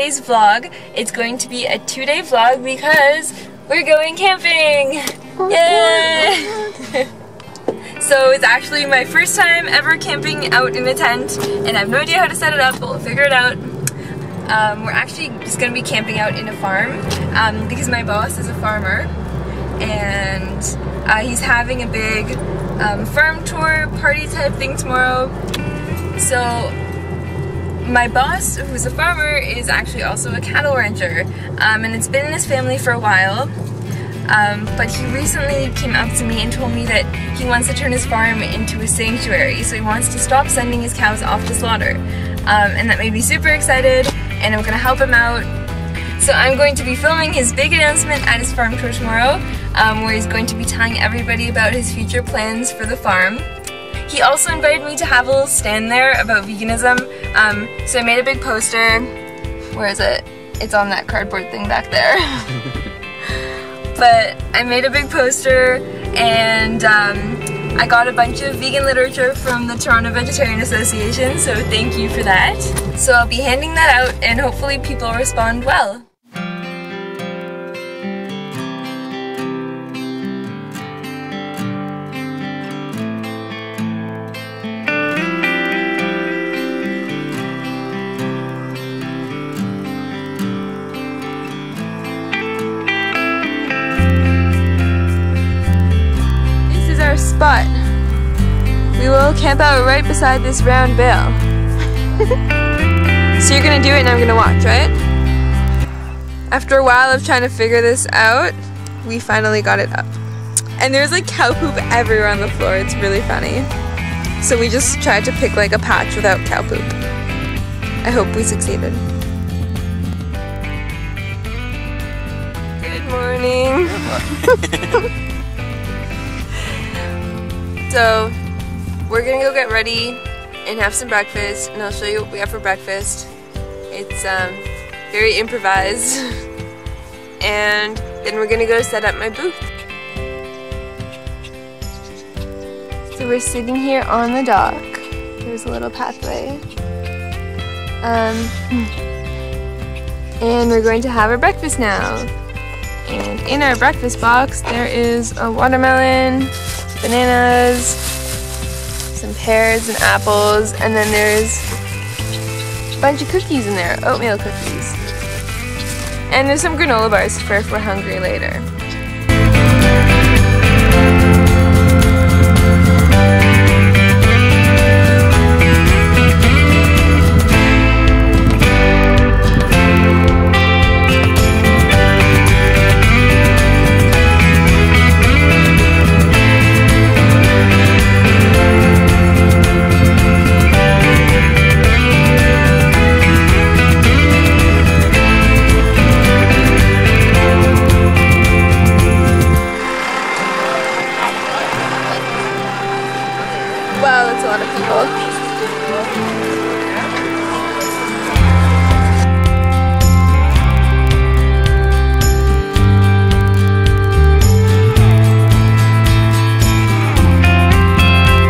today's vlog. It's going to be a 2-day vlog because we're going camping! Yay! So it's actually my first time ever camping out in a tent, and I have no idea how to set it up, but we'll figure it out. We're actually just going to be camping out in a farm because my boss is a farmer, and he's having a big farm tour party type thing tomorrow. So my boss, who's a farmer, is actually also a cattle rancher, and it's been in his family for a while. But he recently came up to me and told me that he wants to turn his farm into a sanctuary, so he wants to stop sending his cows off to slaughter. And that made me super excited, and I'm gonna help him out. So I'm going to be filming his big announcement at his farm tour tomorrow, where he's going to be telling everybody about his future plans for the farm. He also invited me to have a little stand there about veganism, so I made a big poster. Where is it? It's on that cardboard thing back there. But I made a big poster, and I got a bunch of vegan literature from the Toronto Vegetarian Association, so thank you for that. So I'll be handing that out, and hopefully people respond well. Spot. We will camp out right beside this round bale. So you're gonna do it and I'm gonna watch, right? After a while of trying to figure this out, we finally got it up. And there's like cow poop everywhere on the floor. It's really funny. So we just tried to pick like a patch without cow poop. I hope we succeeded. Good morning. So, we're gonna go get ready and have some breakfast, and I'll show you what we have for breakfast. It's very improvised. And then we're gonna go set up my booth. So we're sitting here on the dock. There's a little pathway. And we're going to have our breakfast now. And in our breakfast box there is a watermelon, bananas, some pears and apples, and then there's a bunch of cookies in there, oatmeal cookies. And there's some granola bars for if we're hungry later. Wow, that's a lot of people.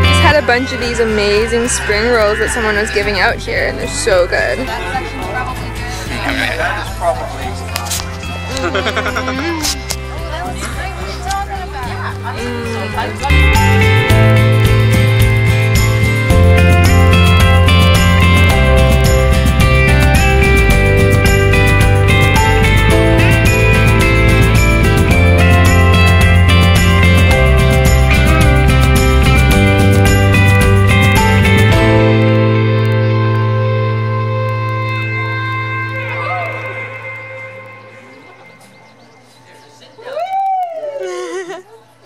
Just had a bunch of these amazing spring rolls that someone was giving out here, and they're so good.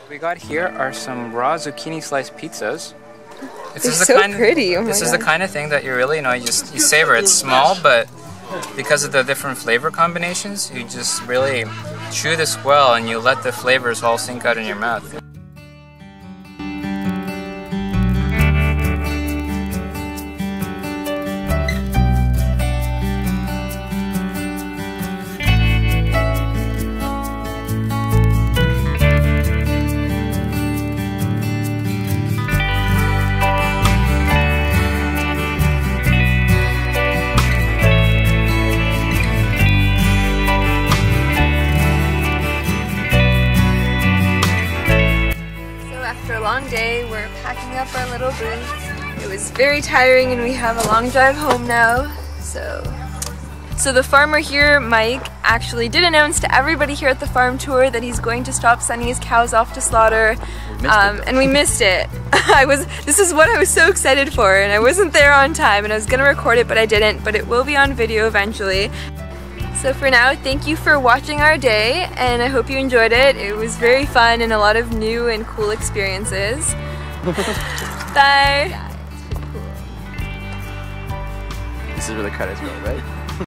What we got here are some raw zucchini sliced pizzas. They're so pretty. Oh my this is the kind of thing that you really, you savor. It's small, but because of the different flavor combinations, you just really chew this well and you let the flavors all sink out in your mouth. long day. We're packing up our little booth. It was very tiring and we have a long drive home now. So the farmer here, Mike, actually did announce to everybody here at the farm tour that he's going to stop sending his cows off to slaughter, and we missed it. This is what I was so excited for, and I wasn't there on time, and I was gonna record it, but I didn't, but it will be on video eventually. So for now, thank you for watching our day, and I hope you enjoyed it. It was very fun and a lot of new and cool experiences. Bye! This is where the credits go, right?